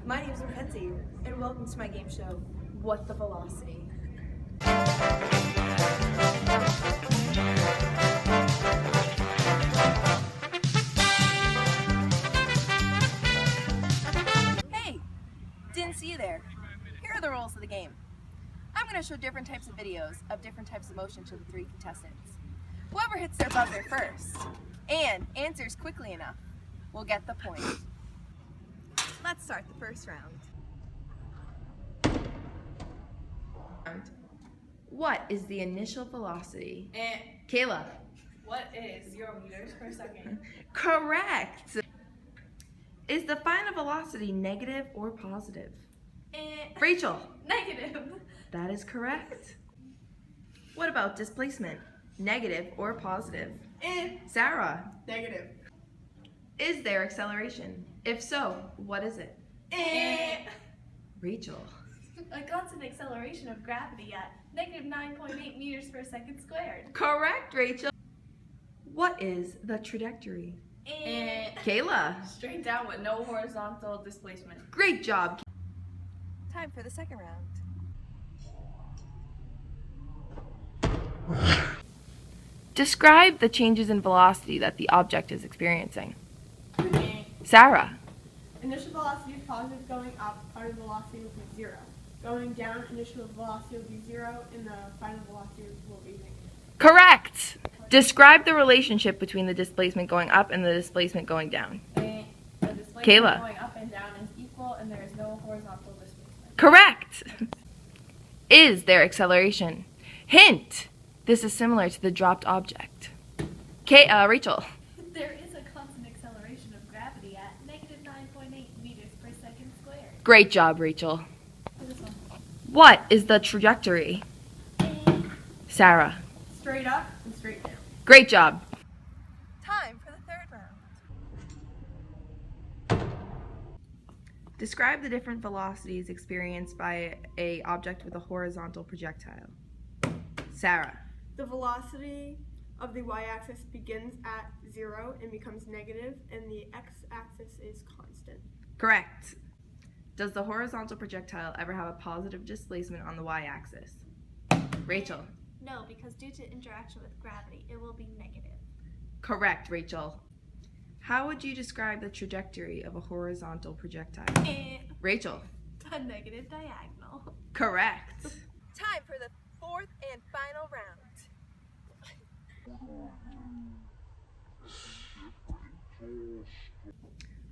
My name is Mackenzie, and welcome to my game show, What the Velocity. Hey! Didn't see you there. Here are the rules of the game. I'm going to show different types of videos of different types of motion to the three contestants. Whoever hits their buzzer first and answers quickly enough will get the point. Let's start the first round. What is the initial velocity? Kayla. What is 0 meters per second? Correct. Is the final velocity negative or positive? Rachel. Negative. That is correct. What about displacement? Negative or positive? Sarah. Negative. Is there acceleration? If so, what is it? Rachel. A constant acceleration of gravity at negative 9.8 meters per second squared. Correct, Rachel. What is the trajectory? Kayla. Straight down with no horizontal displacement. Great job. Time for the second round. Describe the changes in velocity that the object is experiencing. Sarah. Initial velocity is positive going up, final velocity will be 0. Going down, initial velocity will be 0, and the final velocity will be negative. Correct. Describe the relationship between the displacement going up and the displacement going down. The displacement Kayla. going up and down is equal, and there is no horizontal displacement. Correct. Is there acceleration? Hint. This is similar to the dropped object. Rachel. There is a constant acceleration of gravity at negative 9.8 meters per second squared. Great job, Rachel. For this one. What is the trajectory? Sarah. Straight up and straight down. Great job. Time for the third round. Describe the different velocities experienced by an object with a horizontal projectile. Sarah. The velocity of the y-axis begins at 0 and becomes negative, and the x-axis is constant. Correct. Does the horizontal projectile ever have a positive displacement on the y-axis? Rachel. No, because due to interaction with gravity, it will be negative. Correct, Rachel. How would you describe the trajectory of a horizontal projectile? Rachel. A negative diagonal. Correct. Time for the fourth and final round.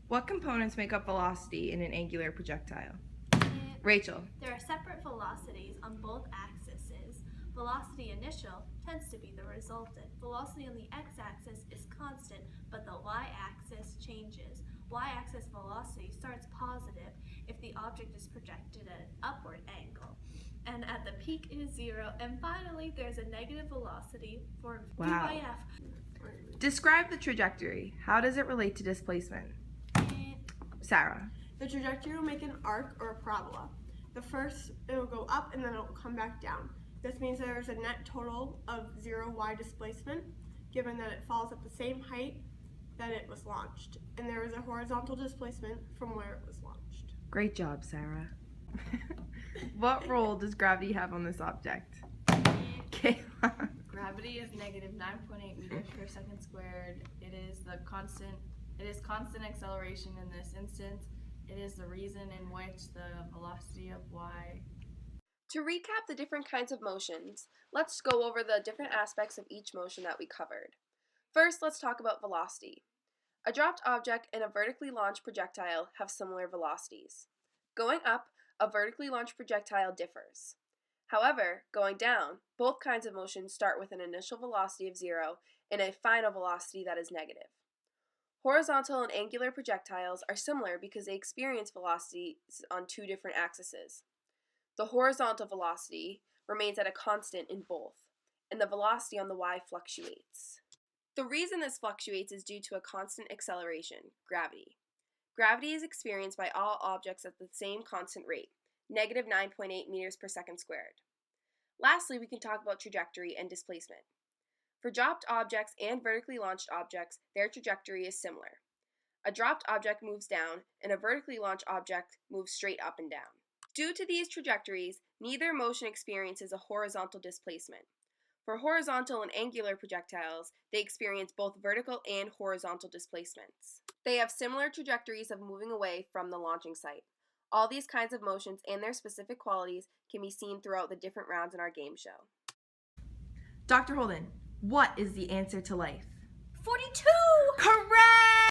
What components make up velocity in an angular projectile? Rachel. There are separate velocities on both axes. Velocity initial tends to be the resultant. Velocity on the x-axis is constant, but the y-axis changes. Y-axis velocity starts positive if the object is projected at an upward angle, and at the peak it is 0, and finally there's a negative velocity for Wow. VYF. Describe the trajectory. How does it relate to displacement? Sarah. The trajectory will make an arc or a parabola. The first, it will go up and then it will come back down. This means there is a net total of 0 y displacement, given that it falls at the same height that it was launched, and there is a horizontal displacement from where it was launched. Great job, Sarah. What role does gravity have on this object? Kayla. Gravity is negative 9.8 meters per second squared. It is constant acceleration in this instance. It is the reason in which the velocity of y. To recap the different kinds of motions, let's go over the different aspects of each motion that we covered. First, let's talk about velocity. A dropped object and a vertically launched projectile have similar velocities. Going up, a vertically launched projectile differs. However, going down, both kinds of motions start with an initial velocity of 0 and a final velocity that is negative. Horizontal and angular projectiles are similar because they experience velocities on two different axes. The horizontal velocity remains at a constant in both, and the velocity on the y fluctuates. The reason this fluctuates is due to a constant acceleration, gravity. Gravity is experienced by all objects at the same constant rate, negative 9.8 meters per second squared. Lastly, we can talk about trajectory and displacement. For dropped objects and vertically launched objects, their trajectory is similar. A dropped object moves down, and a vertically launched object moves straight up and down. Due to these trajectories, neither motion experiences a horizontal displacement. For horizontal and angular projectiles, they experience both vertical and horizontal displacements. They have similar trajectories of moving away from the launching site. All these kinds of motions and their specific qualities can be seen throughout the different rounds in our game show. Dr. Holden, what is the answer to life? 42! Correct!